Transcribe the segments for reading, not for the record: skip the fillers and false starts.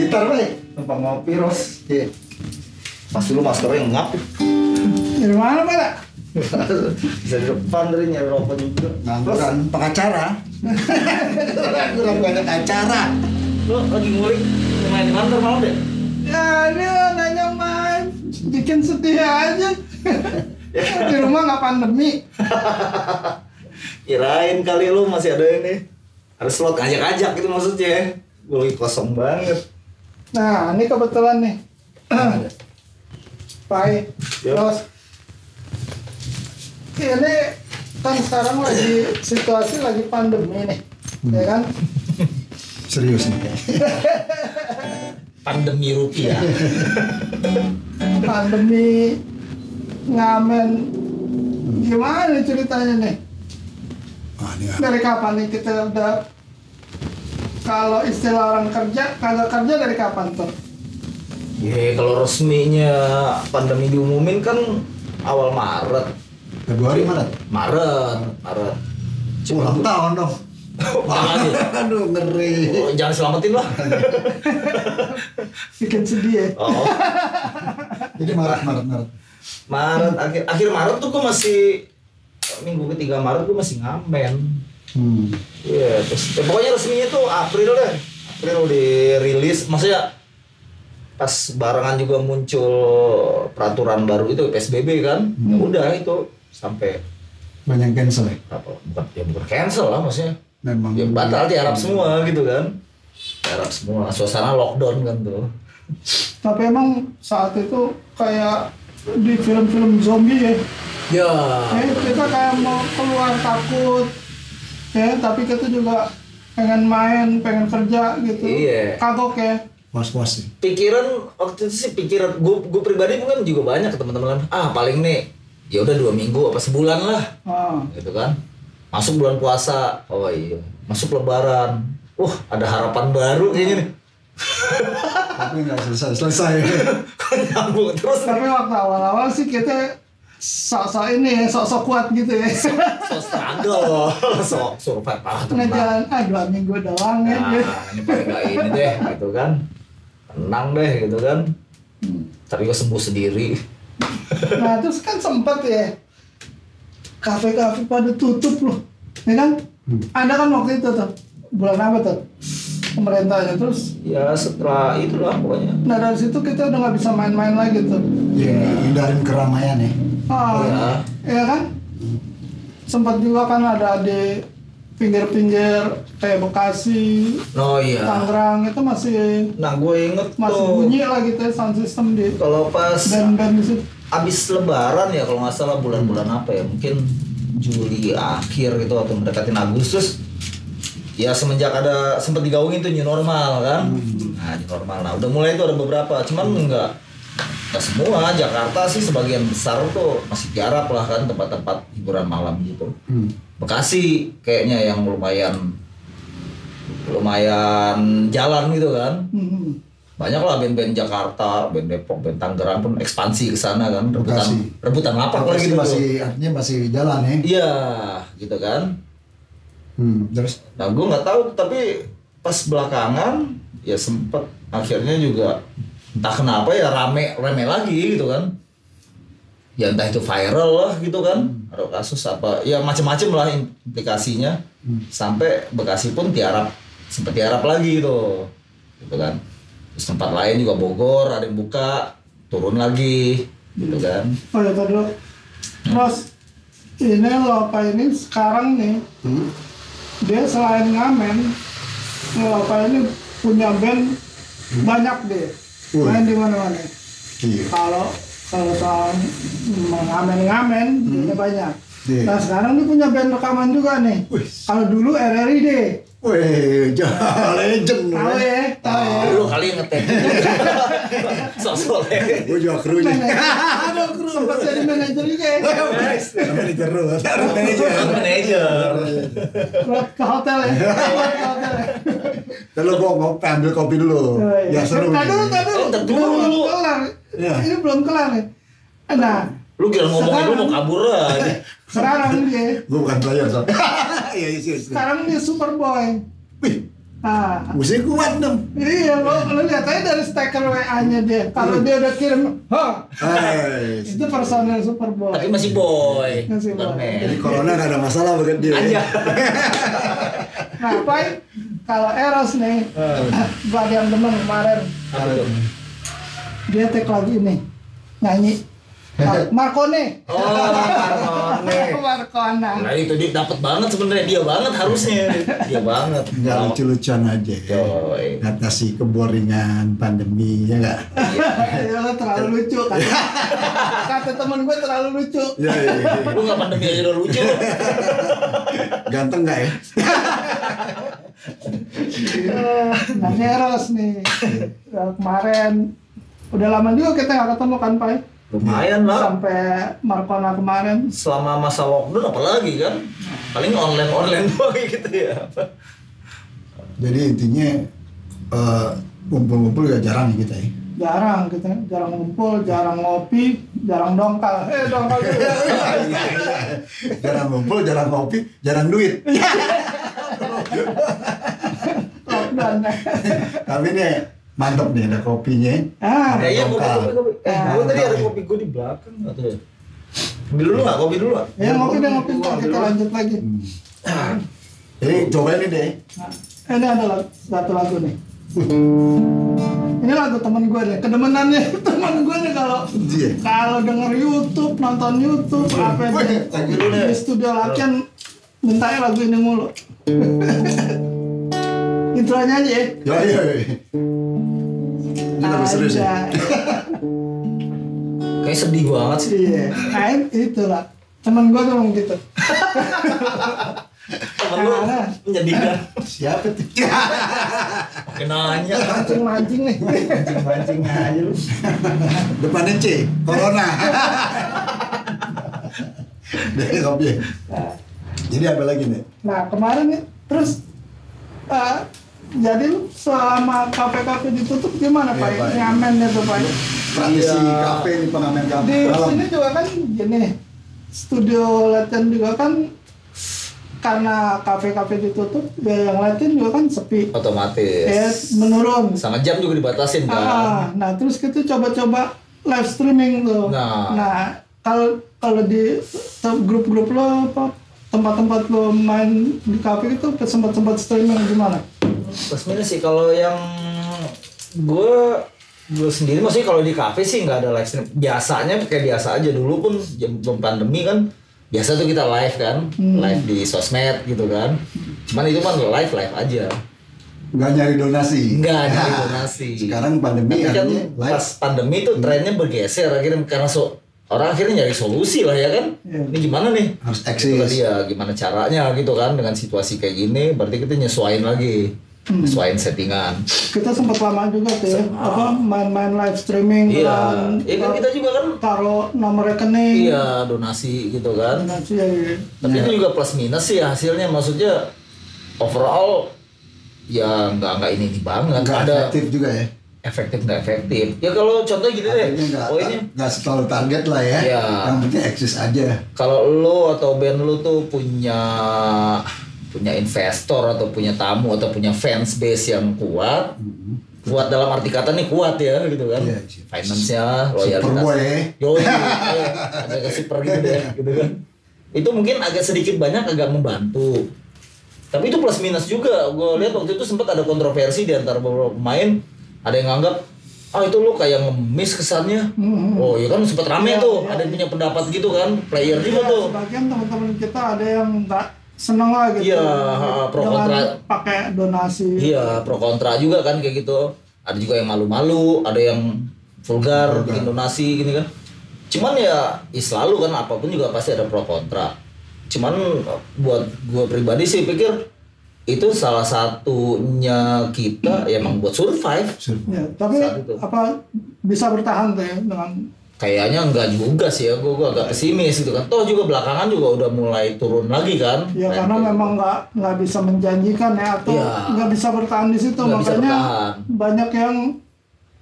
gitar baik. Numpang ngopi Ros. Iya. Pas dulu maskernya ngap. Dari mana Pak? Bisa di depan dari nyari rokok juga. Ngangguran pengacara. Ngangguran banyak acara. Lo lagi ngulik main di mana malam deh? Ya dia nanya main, bikin sedih aja. Di rumah nggak pandemi. Kirain kali lu masih ada ini. Ada slot ajak-ajak gitu maksudnya. Gue lagi kosong banget. Nah ini kebetulan nih. Pai, Yuk. terus ini kan sekarang lagi situasi lagi pandemi nih, ya kan? Serius nih. Pandemi rupiah. Pandemi ngamen, gimana nih ceritanya nih? Ini Dari kapan nih kita udah, kalau istilah orang kerja, kagak kerja dari kapan tuh? Ya kalau resminya pandemi diumumin kan awal Maret. Februari Maret. Maret. Ulang tahun dong. Jangan sih. Aduh ngeri. Oh, jangan selamatin lah. Bikin sedih ya? Oh, Jadi Maret. akhir Maret tuh gue masih minggu ketiga Maret gue masih ngamen. Iya, terus pokoknya resminya tuh April dirilis, maksudnya pas barengan juga muncul peraturan baru itu PSBB kan. Ya udah itu sampai Banyak cancel ya. bukan cancel lah maksudnya. Memang. Ya batal tiarap semua gitu kan. Tiarap semua, suasana lockdown kan tuh. Tapi emang saat itu kayak di film-film zombie ya. Ya. Kita kayak mau keluar takut, ya. Tapi kita juga pengen main, pengen kerja gitu. Iya. Kagok ya. Was-was sih. Pikiran waktu itu sih gue pribadi mungkin juga banyak ke teman-teman. Paling nih ya udah 2 minggu apa sebulan lah. Gitu kan. Masuk bulan puasa. Oh iya. Masuk lebaran. Ada harapan baru kayaknya nih. Tapi nggak selesai. Kok nyambung terus? Tapi waktu awal-awal sih kita sok-sok kuat gitu ya. So struggle, so survive Ngejalan 2 minggu doang ya. Ini paling gak ini deh gitu kan. Tenang deh gitu kan. Ntar juga sembuh sendiri. Nah terus kan sempet ya kafe-kafe pada tutup loh, ya kan? Ada kan waktu itu tuh, bulan apa tuh? Pemerintahnya terus. Ya setelah itulah pokoknya. Nah dari situ kita udah nggak bisa main-main lagi tuh. Iya, hindarin keramaian ya. Ya kan? Sempat juga kan ada di pinggir-pinggir kayak Bekasi, Oh iya. Tangerang itu masih Nah gue inget tuh bunyi lah gitu ya sound system di kalau pas band-band di situ. abis lebaran ya kalau nggak salah bulan-bulan apa ya, mungkin Juli akhir gitu atau mendekatin Agustus. Ya semenjak ada sempat digaungin tuh new normal kan. Nah new normal, nah udah mulai tuh ada beberapa, cuman nggak semua. Jakarta sih sebagian besar tuh masih tiarap lah kan tempat-tempat hiburan malam gitu. Bekasi kayaknya yang lumayan jalan gitu kan. Banyak lah band-band Jakarta, band Depok, band Tangerang pun ekspansi ke sana kan, rebutan lapak lah gitu. Artinya masih jalan ya. Iya, gitu kan. Terus Nah, gue nggak tahu, tapi pas belakangan ya sempet akhirnya juga entah kenapa ya rame lagi gitu kan. Ya entah itu viral lah gitu kan, ada kasus apa, ya macem-macem lah implikasinya. Sampai Bekasi pun sempet tiarap lagi gitu kan. Terus tempat lain juga Bogor ada yang buka, turun lagi gitu kan. Oh ya tadi terus ini Lopa ini sekarang nih dia selain ngamen, Lopa ini punya band banyak deh, main di mana-mana. iya. Kalau soal ngamen dia banyak. Iya. Nah sekarang dia punya band rekaman juga nih. Kalau dulu RRI deh. Wih, legend. Tahu ya, tahu ya. Lu kali yang ngetek. Soleh. Gue juga krunya. Aduh, kru sempat jadi manajer juga ya. Manajer lu. Manajer. Buat ke hotel ya. Buat ke hotel ya. Lalu gue mau ambil kopi dulu. Ya seru. Tadi dulu. belum kelar. Iya. Ini belum kelar nih. Nah, Lu kira ngomongin lu mau kabur aja. sekarang dia, Gue bukan player soalnya. Iya. sekarang dia Superboy. Wih, Mesti kuat dong. Iya, lo lihat aja dari stiker WA-nya dia. Kalau dia udah kirim, itu personel Superboy. Tapi masih boy. Masih boy. Jadi corona nggak ada masalah buat dia. Aja. Nah, Pai, kalau Eros nih, buat yang demen kemarin, dia take lagu ini, nyanyi. Marcone. Oh, Marcone. Marcona. Nah itu dia dapat banget sebenarnya, dia banget harusnya. Dia banget. Nggak lucu-lucuan aja. Coy. Atasi keboringan pandemi, ya nggak? Ya lo terlalu lucu kan. Kata temen gue terlalu lucu. Iya. Lu nggak pandemi aja udah lucu. Ganteng nggak ya? Nah, Eros nih. Kemarin udah lama juga kita nggak ketemu kan, Pai? Lumayan lah. Sampai Marcona kemarin. Selama masa lockdown apalagi kan? Paling online doang gitu ya. Jadi intinya kumpul-kumpul ya jarang ya kita ya. Jarang kita, jarang ngumpul, jarang ngopi, jarang dongkal. Dongkal juga. Jarang ngumpul, jarang kopi, jarang duit. Lockdown. Tapi nih mantap nih ada kopinya. Ya iya kopi. Gue tadi ada kopi gue di belakang nggak tuh. Ambil dulu nggak kopi dulu nggak? Ya ngopi ntar kita lanjut lagi. Jadi cobain ini deh. Nah, ini ada satu lagu nih. Ini lagu temen gue deh, kedemenannya temen gue nih kalau denger YouTube, nonton YouTube, apa di studio latihan mintanya lagu ini mulu. Intronya aja ya. Ya. Ini lagu serius ya. Kayak sedih banget sih. Iya, nah itulah temen gue tuh gitu. Temen lu menyedihkan. Siapa tuh? Pakai nanya. Mancing nih. Mancing aja lu. Depannya C, Corona. Deh kopi. Jadi apa lagi nih? Nah kemarin nih terus jadi lu selama kafe-kafe ditutup gimana Pak? Ngamennya tuh Pak? Tradisi kafe nih, pengamen kafe. Di sini juga kan gini, studio latihan juga kan karena kafe-kafe ditutup, yang latihan juga kan sepi. Otomatis. Menurun. Sama jam juga dibatasin kan. Nah terus kita coba-coba live streaming tuh. Nah kalau di grup-grup lo apa tempat-tempat lo main di kafe itu sempat streaming gimana? Plus minus sih kalau yang gue sendiri maksudnya kalau di kafe sih nggak ada live stream. Biasanya kayak biasa aja dulu pun sebelum pandemi kan biasa tuh kita live kan, live di sosmed gitu kan. Cuman itu kan live aja. Nggak nyari donasi. Sekarang pandemi kan pas pandemi tuh trennya bergeser akhirnya karena orang akhirnya nyari solusi lah ya kan. Ini gimana nih? Harus eksis. Ya gimana caranya gitu kan dengan situasi kayak gini. Berarti kita nyesuaiin lagi. Nyesuaiin settingan. Kita sempat lama juga tuh ya, main-main live streaming. Iya. Kan kita juga kan taruh nomor rekening. Iya, donasi gitu kan. Donasi ya. Tapi itu juga plus minus sih hasilnya. Maksudnya overall ya nggak ini banget. Nggak ada efektif juga ya. Nggak efektif. Ya kalau contoh gini deh. Ini nggak selalu target lah ya. Yang penting eksis aja. Kalau lo atau band lo tuh punya investor atau punya tamu atau punya fans base yang kuat dalam arti kata nih kuat ya gitu kan. Finance-nya, loyalitas. Ada super gitu deh gitu kan. Itu mungkin agak sedikit banyak agak membantu. Tapi itu plus minus juga. Gue lihat waktu itu sempat ada kontroversi di antara beberapa pemain. Ada yang nganggap itu lo kayak ngemis kesannya. Oh iya kan sempat rame tuh. Ada yang punya pendapat gitu kan. Player juga tuh. Sebagian teman-teman kita ada yang nggak seneng lah gitu. Iya, pro kontra. Pakai donasi. Iya, pro kontra juga kan kayak gitu. Ada juga yang malu-malu, ada yang vulgar bikin donasi gini kan. Cuman ya selalu kan apapun juga pasti ada pro kontra. Cuman buat gue pribadi sih pikir itu salah satunya kita ya emang buat survive. Ya, tapi apa bisa bertahan tuh ya dengan kayaknya enggak juga sih ya, gue agak pesimis gitu kan. Toh juga belakangan juga udah mulai turun lagi kan. Ya karena memang nggak bisa menjanjikan ya atau nggak bisa bertahan di situ, makanya banyak yang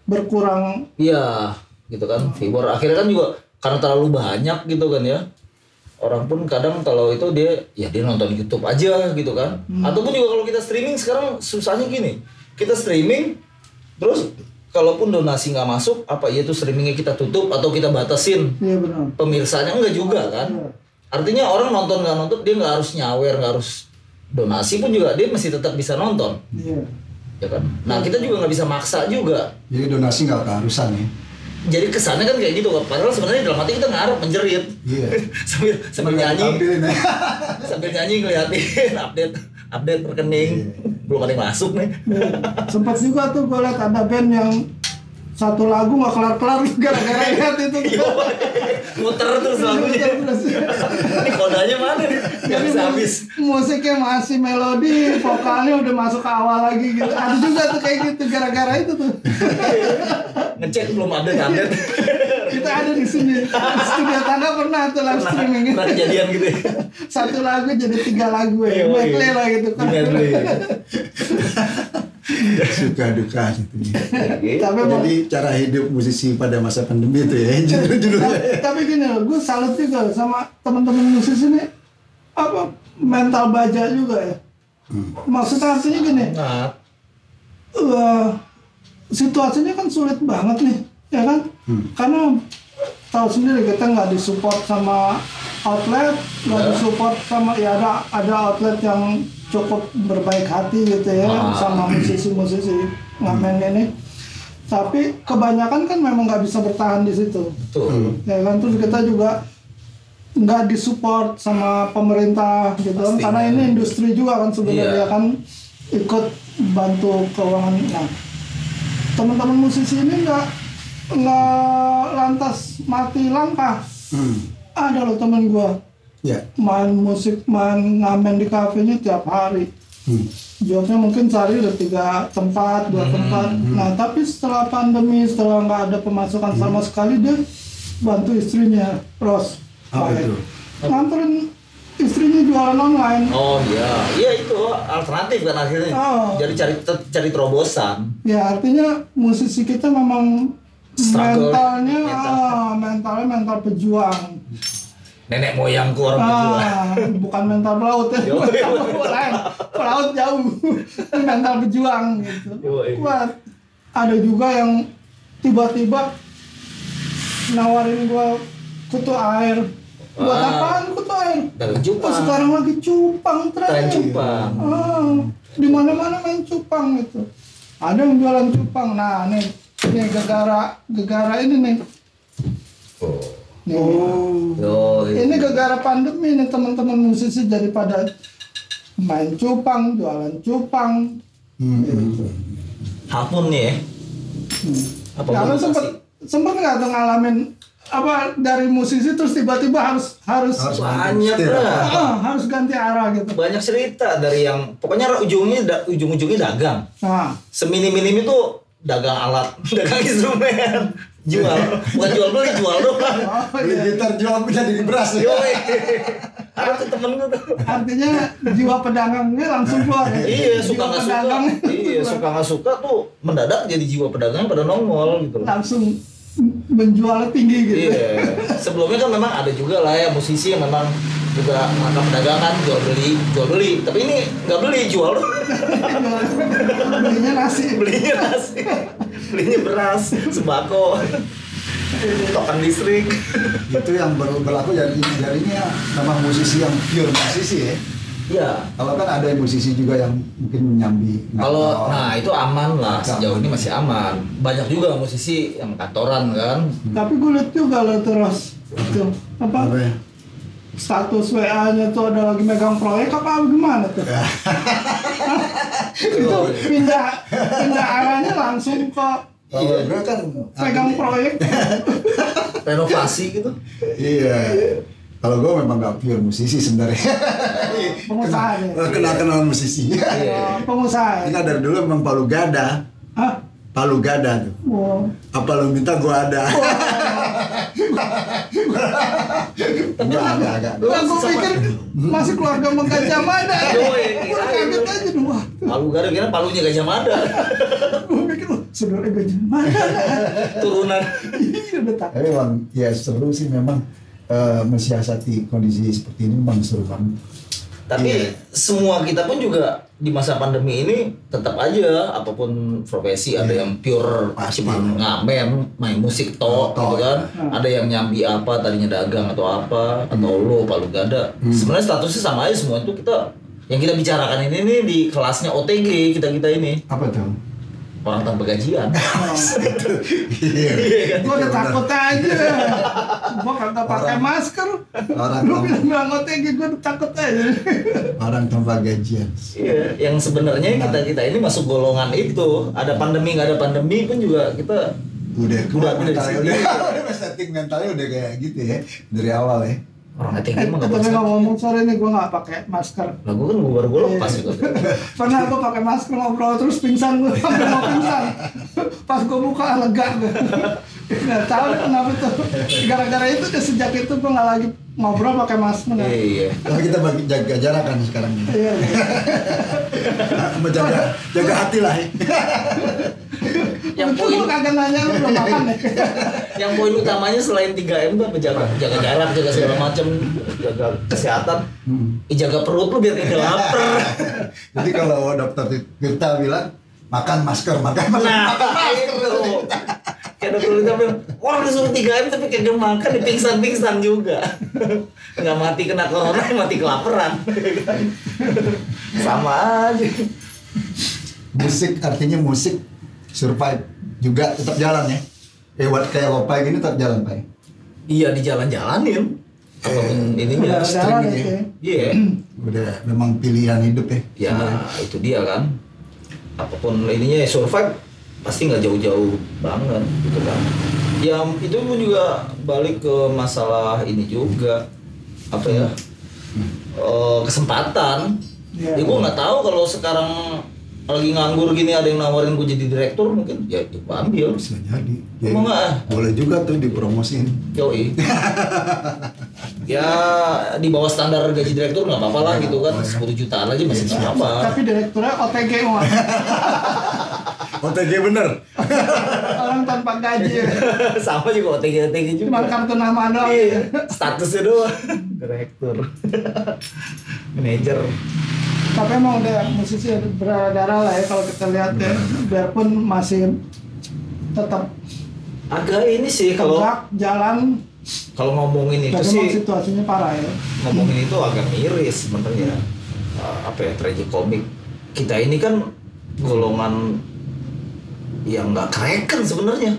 berkurang. Iya, gitu kan. Viewer akhirnya kan juga karena terlalu banyak gitu kan ya. orang pun kadang kalau itu dia nonton YouTube aja gitu kan. Ataupun juga kalau kita streaming sekarang susahnya gini. Kita streaming terus kalaupun donasi nggak masuk, apa itu streamingnya kita tutup atau kita batasin pemirsanya, enggak juga kan. Artinya orang nonton nggak nonton, dia nggak harus nyawer, nggak harus donasi pun juga dia masih tetap bisa nonton. Ya kan. Nah kita juga nggak bisa maksa juga. Jadi donasi nggak keharusan ya. Jadi kesannya kan kayak gitu, padahal sebenarnya dalam hati kita ngarep menjerit. Iya. sambil nyanyi. Sambil nyanyi ngeliatin update rekening. Belum ada yang masuk nih. Sempat juga tuh gue liat ada band yang satu lagu nggak kelar-kelar gara-gara lihat itu. Muter terus lagunya. Ini kodanya mana nih? Nggak bisa habis. Musiknya masih melodi, vokalnya udah masuk ke awal lagi gitu. Ada juga tuh kayak gitu gara-gara itu tuh. Ngecek belum ada update. Kita ada di sini. Studio Tangga pernah tuh live streaming. Pernah kejadian gitu ya. Satu lagu jadi 3 lagu ya. Medley lah gitu kan. Suka duka gitu. Tapi Jadi cara hidup musisi pada masa pandemi itu ya judul-judulnya. Tapi gini loh, gue salut juga sama teman-teman musisi ini apa mental baja juga ya. Maksudnya artinya gini. Situasinya kan sulit banget nih, ya kan? Karena tahu sendiri kita nggak disupport sama outlet, nggak disupport sama ya ada outlet yang cukup berbaik hati gitu ya sama musisi-musisi ngamen ini. Tapi kebanyakan kan memang nggak bisa bertahan di situ. Betul. Ya kan, terus kita juga nggak disupport sama pemerintah gitu kan, karena ini industri juga kan sebenarnya kan ikut bantu keuangan. Nah, teman-teman musisi ini nggak lantas mati langkah. Ada loh temen gua main musik, main ngamen di kafenya tiap hari. Jobnya mungkin sehari udah 3 tempat, 2 tempat. Nah tapi setelah pandemi, setelah nggak ada pemasukan sama sekali, dia bantu istrinya Ros nganterin istrinya jualan online. Oh iya itu alternatif kan akhirnya. Jadi cari terobosan. Ya artinya musisi kita memang mental pejuang. Nenek moyangku orang pejuang. Bukan mental pelaut ya. Pelaut jauh. Mental pejuang gitu. Kuat. Ada juga yang tiba-tiba nawarin gua kutu air. Buat apaan kutu air? Dari cupang. Sekarang lagi cupang tren cupang. Di mana-mana main cupang gitu. Ada yang jualan cupang. Nah, nih gegara ini nih. Ini gegara pandemi nih teman-teman musisi, jadi pada main cupang, jualan cupang. Hapun nih ya. Kalau sempet nggak tuh ngalamin apa dari musisi terus tiba-tiba harus banyak lah. Harus ganti arah gitu. Banyak cerita dari yang pokoknya ujung-ujungnya dagang. Semini-minim itu dagang alat, dagang instrumen, jual, bukan jual beli, jual doang. Beli gitar jual jadi beras ya. Ada tuh temen gue tuh. Artinya jiwa pedagangnya langsung keluar ya. Iya, suka nggak suka tuh mendadak jadi jiwa pedagangnya pada nongol gitu. Langsung menjualnya tinggi gitu. Iya. Sebelumnya kan memang ada juga lah ya musisi yang memang juga angka perdagangan jual beli. Tapi ini nggak beli, jual. Belinya nasi, belinya beras, sembako, token listrik. Itu yang berlaku jadinya memang musisi yang pure musisi ya. Iya. Kalau kan ada musisi juga yang mungkin nyambi. Kalau itu aman lah, sejauh ini masih aman. Banyak juga musisi yang kantoran kan. Tapi gue liat juga lah terus itu apa ya? Status WA-nya tuh ada lagi megang proyek apa gimana tuh? Itu pindah arahnya langsung ke gue kan megang proyek. Renovasi gitu. Iya. Kalau gue memang gak pure musisi sebenarnya. Pengusaha ya. Kenal musisi. Pengusaha. Ini dari dulu memang Palu Gada. Palu Gada tuh. Apa lu minta gue ada. Agak. Gue pikir masih keluarga Gajah Mada. Gue kaget aja dulu. Palu Gada kira palunya Gajah Mada. Gue pikir saudara Gajah Mada. Turunan. Tapi memang ya seru sih memang. mensiasati kondisi seperti ini memang seru banget. Tapi Iya. semua kita pun juga di masa pandemi ini tetap aja apapun profesi ada yang pure Pasti. cuma ngamen, main musik Toh, gitu kan. Ada yang nyambi apa tadinya dagang atau apa atau lo palu gada. Sebenarnya statusnya sama aja semua itu kita yang kita bicarakan ini nih di kelasnya OTG kita ini Apa tuh? orang tanpa gajian. Iya. Gue udah takut aja. Gue kagak pakai masker. Orang Lu tanpa, bilang OTG, gue udah takut aja. orang tanpa gajian. Iya, yang sebenarnya kita ini masuk golongan itu. Ada pandemi nggak ada pandemi pun juga kita Udah mentalnya udah setting mentalnya udah kayak gitu ya dari awal ya. orang OTG mah nggak Tapi bisa. ngomong sore ini gue nggak pakai masker. Lah gue kan gue lepas juga. Pernah gue pakai masker ngobrol terus pingsan gue, sampai mau pingsan. Pas gue buka lega gue. Nggak tahu deh kenapa tuh. Gara-gara itu deh, sejak itu gue nggak lagi ngobrol pakai masker. Iya. Kalau kita jaga jarak kan sekarang ini. Iya. Jaga hati lah. Ya. Yang Itu gue poin kagak nanya lu belum makan deh. yang poin utamanya selain 3M tuh apa? jaga jarak, jaga segala macam, jaga kesehatan, jaga perut lu biar kagak lapar. Jadi kalau dokter Tirta bilang makan masker. Nah, itu. Kayak dokter kita bilang, orang disuruh 3M tapi kagak makan, pingsan juga. Nggak mati kena corona, mati kelaparan. Sama aja. Musik artinya musik survive juga tetap jalan ya. Kayak Lopai gini tetap jalan Pak. Iya di jalan-jalanin. Apapun ininya. Udah string jalan gitu ya. ya. Iya. Udah memang pilihan hidup ya. Ya itu dia kan. Apapun ininya survive pasti nggak jauh-jauh banget gitu kan. Ya itu pun juga balik ke masalah ini juga apa ya kesempatan. Iya. Ya gue nggak tahu kalau sekarang lagi nganggur gini ada yang nawarin gue jadi direktur mungkin ya gue ambil. Bisa jadi. Mau nggak? Boleh juga tuh dipromosin. Yoi. Ya di bawah standar gaji direktur nggak apa-apa lah gitu kan 10 jutaan aja masih bisa apa. Tapi direkturnya OTG mau OTG bener. orang tanpa gaji. Sama juga OTG juga. Cuma kartu nama doang. Iya, statusnya doang. Direktur. Manajer. Tapi emang udah musisi berdarah lah ya kalau kita lihat ya. Biarpun masih tetap Agak ini sih kalau tegak jalan, ngomongin itu tapi sih emang situasinya parah ya. ngomongin itu agak miris sebenarnya. Apa ya tragikomik. Kita ini kan golongan yang nggak kereken sebenarnya.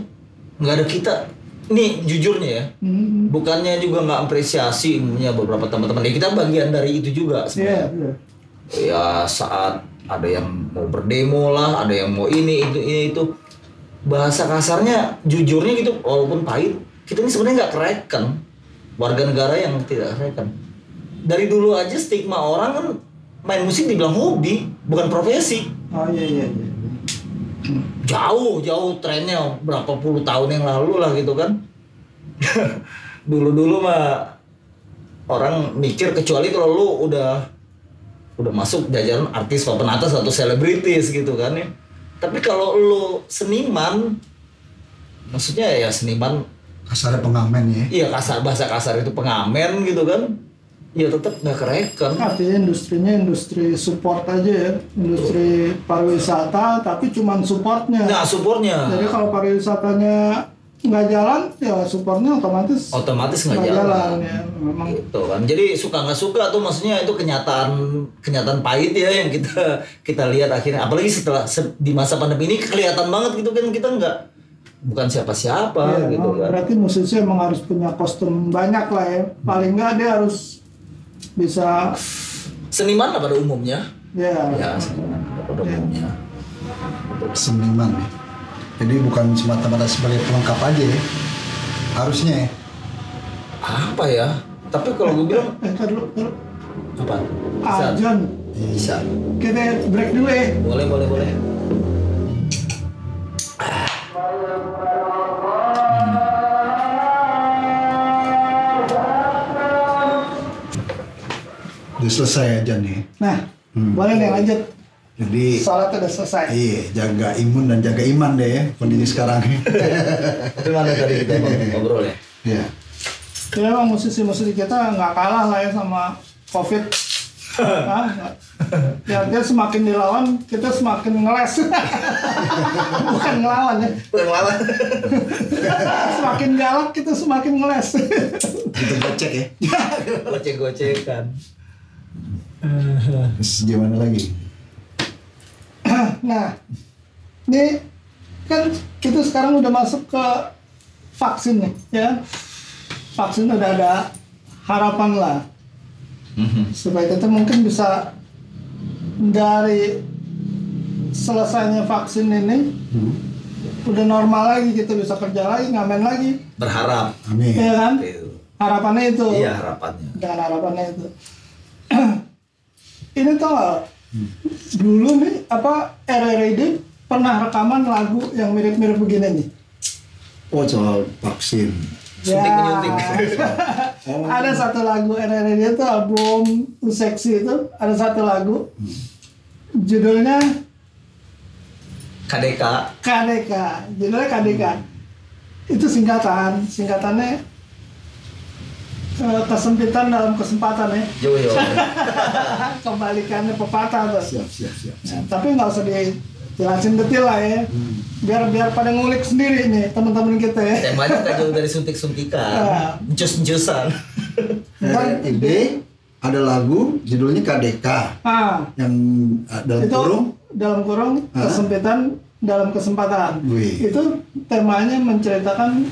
Nggak ada kita. Nih jujurnya ya. Bukannya juga nggak apresiasi umumnya beberapa teman-teman. Ya kita bagian dari itu juga Iya, sebenarnya. iya. Ya saat ada yang mau berdemo lah, ada yang mau ini itu bahasa kasarnya jujurnya gitu walaupun pahit kita ini sebenarnya nggak kereken warga negara yang tidak kereken. Dari dulu aja stigma orang kan main musik dibilang hobi bukan profesi. Oh iya. Jauh trennya berapa puluh tahun yang lalu lah gitu kan. Dulu mah orang mikir kecuali kalau lu udah masuk jajaran artis papan atas atau selebritis gitu kan ya. Tapi kalau lu seniman, maksudnya ya seniman Kasarnya pengamen ya. iya bahasa kasar itu pengamen gitu kan. Ya tetap nggak kereken. Artinya industrinya industri support aja ya, industri pariwisata tapi cuman supportnya. Nah supportnya Jadi kalau pariwisatanya nggak jalan, ya supportnya otomatis nggak jalan. ya. Memang Gitu kan. Jadi suka nggak suka tuh maksudnya itu kenyataan pahit ya yang kita lihat akhirnya. Apalagi setelah di masa pandemi ini kelihatan banget gitu kan kita bukan siapa-siapa ya, gitu kan. berarti musisi emang harus punya kostum banyak lah ya. Paling nggak dia harus bisa Seniman lah pada umumnya. ya. Ya, seniman pada umumnya. Seniman ya. Jadi bukan semata-mata sebagai pelengkap aja ya. Harusnya ya. Apa ya? Tapi kalau gue bilang Ntar dulu. apa? Bisa. John, Bisa. kita break dulu ya. Boleh. Udah selesai aja nih. Nah, boleh nih lanjut. Jadi Sholat udah selesai. iya, jaga imun dan jaga iman deh ya kondisi sekarang. Tapi mana tadi kita ngobrol ya? Iya. Ya emang musisi-musisi kita nggak kalah lah ya sama COVID. Nah, ya dia semakin dilawan, kita semakin ngeles. Bukan ngelawan ya. Yang lawan. Semakin galak, kita semakin ngeles. Itu gocek ya. Gocek-gocekan. Terus gimana lagi? Nah, ini kan kita sekarang udah masuk ke vaksin nih, ya. Vaksin udah ada harapan lah. Supaya kita mungkin bisa dari selesainya vaksin ini udah normal lagi, kita bisa kerja lagi, ngamen lagi. Berharap. Amin. Ya kan? Gitu. Harapannya itu. Iya, harapannya. Dengan harapannya itu. Ini tau gak? Dulu nih apa RRID pernah rekaman lagu yang mirip-mirip begini nih. Oh, soal vaksin. Suntik-menyuntik. Ada satu lagu RRID itu album Too Sexy itu ada satu lagu judulnya KDK. KDK, judulnya KDK. Itu singkatannya kesempitan dalam kesempatan ya. Yo. Kebalikannya pepatah tuh. Siap. Nah, tapi nggak usah dijelasin detail lah ya. Biar pada ngulik sendiri nih teman-teman kita ya. Temanya nggak jauh dari suntik-suntikan. Encus-encusan. RRID ada lagu judulnya KDK yang dalam itu kurung dalam kurung kesempitan dalam kesempatan. Wih. Itu temanya menceritakan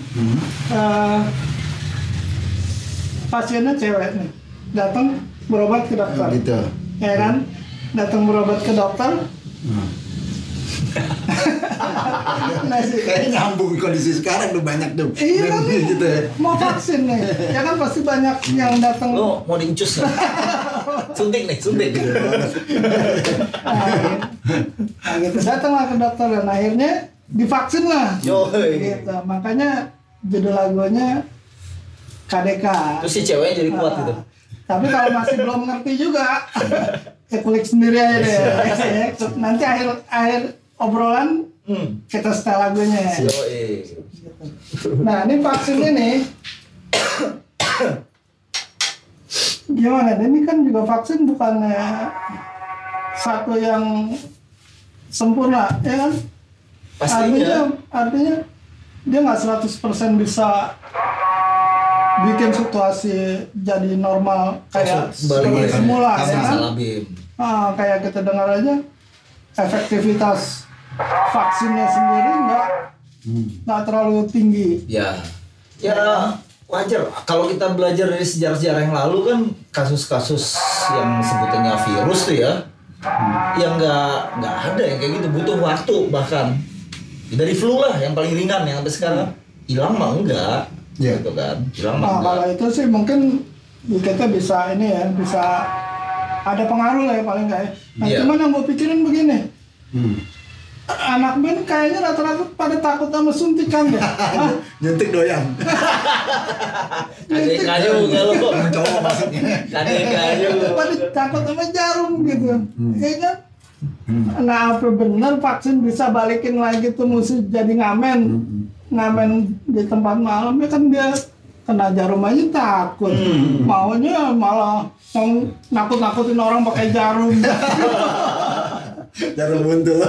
pasiennya cewek nih datang berobat ke dokter, gitu. ya kan? Datang berobat ke dokter. Nah, Kayak nyambung kondisi sekarang tuh banyak tuh. iya kan, gitu ya. mau vaksin nih, ya kan pasti banyak yang datang. Lo mau diincus nggak? Suntik nih, suntik. Nah, gitu datanglah ke dokter dan akhirnya divaksin lah. Yoi. Gitu. Makanya judul lagunya KDK. Terus si ceweknya jadi kuat gitu. Tapi kalau masih belum ngerti juga, kulik sendiri aja deh. Nanti akhir obrolan kita setel lagunya. Yoi. Nah, ini vaksin ini gimana? Ini kan juga vaksin bukannya satu yang sempurna, ya kan? Pastinya. Artinya dia nggak 100% bisa bikin situasi jadi normal kayak Balik semula, ya kan? Salah Bim. Kayak kita dengar aja efektivitas vaksinnya sendiri nggak terlalu tinggi. Ya wajar. Kalau kita belajar dari sejarah-sejarah yang lalu kan kasus-kasus yang sebutannya virus tuh ya, yang nggak ada yang kayak gitu, butuh waktu bahkan. Dari flu lah yang paling ringan yang sampai sekarang hilang mah enggak, gitu kan? Hilang mah enggak. Kalau itu sih mungkin kita bisa ini ya, bisa ada pengaruh lah ya paling nggak ya. Nah, cuman yang gue pikirin begini. Anak band kayaknya rata-rata pada takut sama suntikan ya. Nyuntik doyan. KDK juga lo kok. Cowok maksudnya. KDK juga. Pada takut sama jarum gitu. Ya kan? Nah, apa benar vaksin bisa balikin lagi tuh musik jadi ngamen di tempat malam ya kan dia kena jarum aja takut. Maunya malah nakut-nakutin orang pakai jarum. Jarum buntul.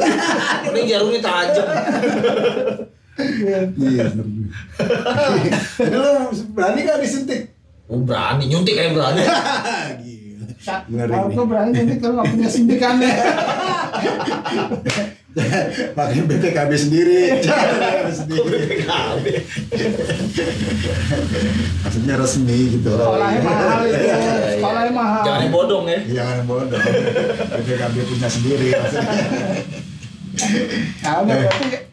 Ini jarumnya tajam. Iya. Jadi lo berani gak disuntik? Oh berani, nyuntik kayak berani. Gila. Aku berani nanti kalau nggak punya sindikannya. Pakai BPKB sendiri. BPKB. Maksudnya resmi gitu. Sekolahnya mahal itu. Sekolahnya mahal. Jangan bodong ya. Jangan bodoh. BPKB punya sendiri maksudnya. Nah, udah berarti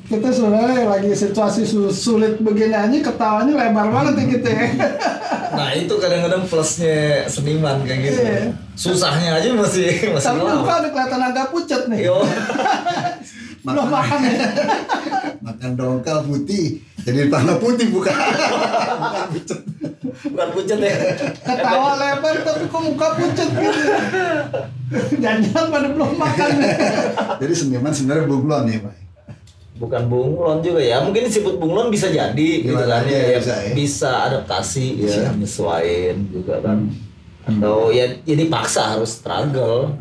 kita sebenarnya lagi situasi sulit begini aja ketawanya lebar banget ya gitu ya. Nah itu kadang-kadang plusnya seniman kayak gitu. Iya. Susahnya aja masih Tapi lama. muka udah kelihatan agak pucat nih. Yo. Belum makan ya. Makan dongkal putih. Jadi pala putih bukan pucet. Bukan pucat ya. Ketawa lebar tapi kok muka pucat gitu. Jangan pada belum makan. Jadi seniman sebenarnya bunglon ya Pak. bukan bunglon juga ya. Mungkin disebut bunglon bisa jadi gitu Gimana kan aja ya. bisa ya. Bisa adaptasi ya, Siap. nyesuaiin juga kan. Atau ya jadi paksa harus struggle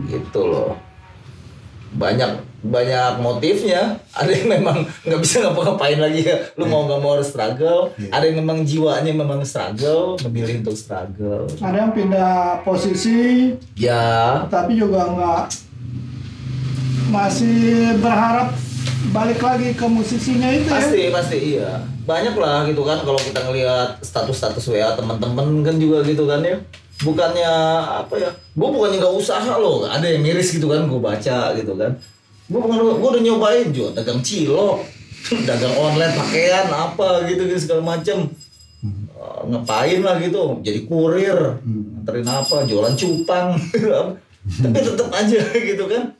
gitu loh. Banyak motifnya. Ada yang memang nggak bisa ngapa-ngapain lagi ya. Lu mau nggak mau harus struggle. Ada yang memang jiwanya memang struggle, memilih untuk struggle. Ada yang pindah posisi, Ya, tapi juga nggak, masih berharap balik lagi ke musisinya itu ya. pasti iya. Banyak lah gitu kan kalau kita ngelihat status-status WA teman-teman kan juga gitu kan ya. Bukannya apa ya? Gue bukannya nggak usaha loh. Ada yang miris gitu kan gue baca gitu kan. Gue udah nyobain juga dagang cilok, dagang online pakaian apa gitu segala macem. Ngapain lah gitu, jadi kurir, nganterin apa, jualan cupang, tapi tetap aja gitu kan.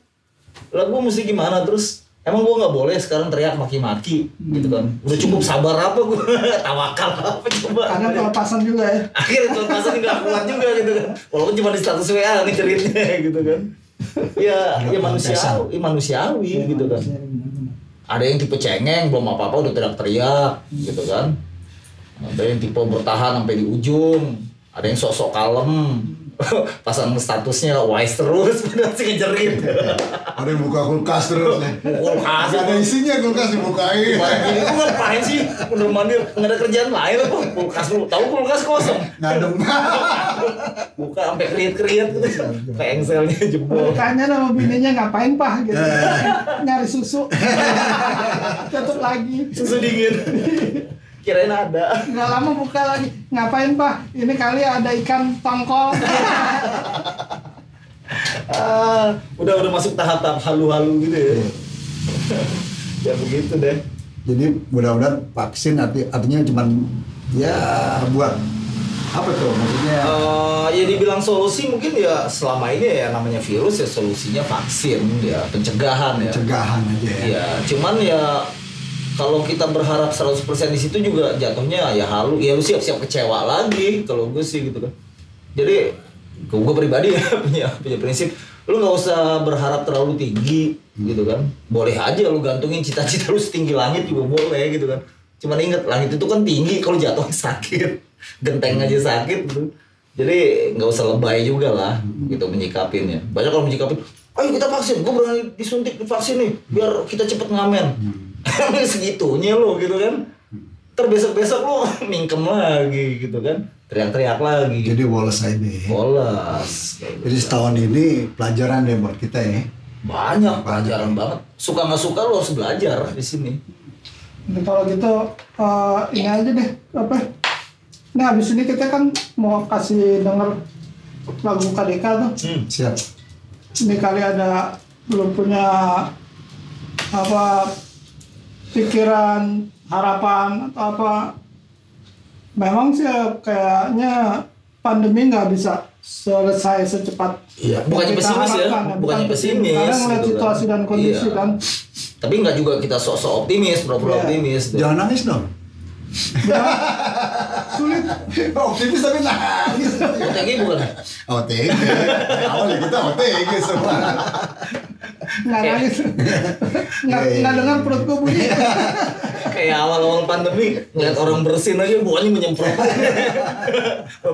Lah gue mesti gimana terus? Emang gue nggak boleh sekarang teriak maki-maki gitu kan? Udah cukup sabar apa gue, tawakal apa coba? Ada pelepasan juga ya. Akhirnya pelepasan nggak kuat juga gitu kan, walaupun cuma di status WA nih ceritanya gitu kan. Ya manusiawi gitu kan. Ada yang tipe cengeng, belum apa-apa udah teriak-teriak gitu kan. Ada yang tipe bertahan sampai di ujung, ada yang sok-sok kalem, pasang statusnya wise terus, padahal sih ngejerit. Ada yang buka kulkas terus nih. Kulkas, Gak ada isinya kulkas dibukain. ini lu ngapain sih? Udah mandir, nggak ada kerjaan lain apa? Kulkas lu, tahu kulkas kosong. Ngadem. Buka sampai kriat-kriat gitu, kayak engselnya jebol. Tanya sama bininya ngapain Pak gitu. Nyari susu. Tutup lagi. Susu dingin. Kirain ada. Nggak lama buka lagi. Ngapain Pak? Ini kali ada ikan tongkol. Udah masuk tahap-tahap halu-halu gitu ya. Ya begitu deh. Jadi mudah-mudahan vaksin artinya cuman ya buat apa tuh maksudnya? Ya dibilang solusi mungkin ya selama ini ya namanya virus ya solusinya vaksin ya pencegahan ya. Pencegahan aja ya. Iya, cuman ya kalau kita berharap 100% di situ juga jatuhnya ya halu, ya lu siap-siap kecewa lagi kalau gue sih gitu kan. Jadi gue pribadi ya punya prinsip, lu nggak usah berharap terlalu tinggi gitu kan. Boleh aja lu gantungin cita-cita lu setinggi langit juga boleh gitu kan. Cuman inget langit itu kan tinggi, kalau jatuh sakit, genteng aja sakit gitu. Jadi nggak usah lebay juga lah gitu menyikapinnya. Banyak kalau menyikapin, ayo kita vaksin, gue berani disuntik vaksin nih biar kita cepet ngamen. Segitunya lo gitu kan. Terbesok-besok lo mingkem lagi gitu kan. Teriak-teriak lagi. Jadi woles aja deh. Bolas. Jadi setahun ini pelajaran deh buat kita ya. Banyak pelajaran banget. Suka nggak suka lo harus belajar di sini. Nah, kalau gitu ini aja deh apa? Nah habis ini kita kan mau kasih denger lagu KDK tuh. Siap. Ini kali ada belum punya apa pikiran, harapan atau apa. Memang sih kayaknya pandemi nggak bisa selesai secepat. Iya. Bukannya kita pesimis ya. harapkan, Bukannya pesimis. Kadang ngeliat gitu situasi kan. dan kondisi Iya. kan. Tapi nggak juga kita sok-sok optimis, pura-pura Iya. optimis. Tuh. Jangan nangis dong. Ya, sulit. Optimis tapi nangis. OTG bukan? OTG. Awalnya kita OTG semua. Nggak nangis. Nggak Iya, iya. dengar perut gue bunyi. Kayak awal-awal pandemi ngeliat orang bersin aja buahnya menyemprot.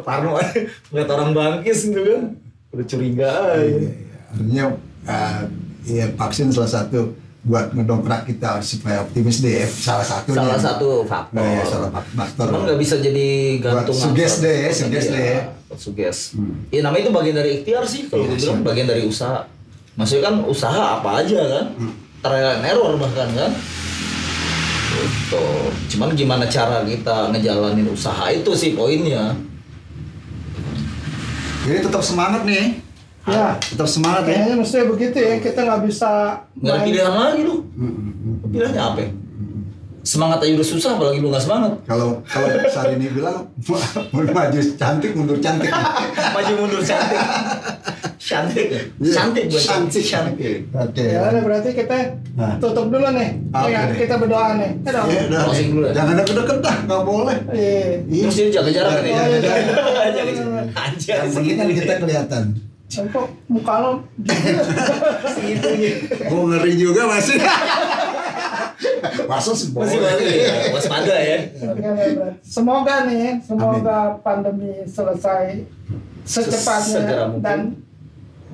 Parno aja ngeliat orang bangkis gitu kan. Udah curiga aja. Artinya ya vaksin salah satu buat ngedongkrak kita supaya optimis deh. Salah satu. Salah satu faktor. Nah, ya, salah faktor. Cuman nggak bisa jadi gantung. Buat suges deh, suges Iya, deh. Suges. Ya namanya itu bagian dari ikhtiar sih kalau Iya, gue bilang siap. bagian dari usaha. Maksudnya kan usaha apa aja kan? Trial and error bahkan kan. Gitu. Cuman gimana cara kita ngejalanin usaha itu sih poinnya. Jadi tetap semangat nih. Ya, Tetap semangat ya. kayaknya mestinya begitu ya. Kita nggak bisa Nggak ada main- pilihan lagi lu. Pilihannya apa? Semangat aja udah susah, apalagi lu nggak semangat. Kalau Syahrini bilang maju cantik mundur cantik. Maju mundur cantik. Cantik ya? Cantik buat Cantik. cantik. Oke. Ya udah, berarti kita Nah. tutup dulu nih. Oke Ya, deh. kita berdoa nih. Ya dong. Ya, udah. Closing dulu ya. Jangan deket-deket dah, nggak boleh. Iya. Iya. Terus dia jaga jarak kan ya? Oh, iya. Jaga jarak. Anjir, Yang penting kan kita kelihatan. Kok muka lo segitunya. Gue ngeri juga masih. Masa sih Masih baru ya, waspada ya. Semoga pandemi selesai secepatnya Segera mungkin. dan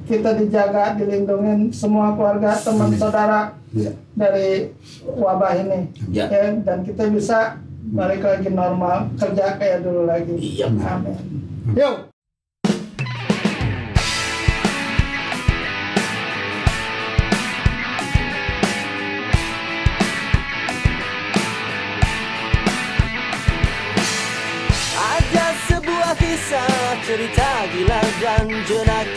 kita dijaga, dilindungi semua keluarga, teman, saudara Iya. dari wabah ini. Ya. Ya, dan kita bisa balik lagi normal, kerja kayak dulu lagi. Iya. Amin. Yuk. Ada sebuah kisah cerita gila dan jenaka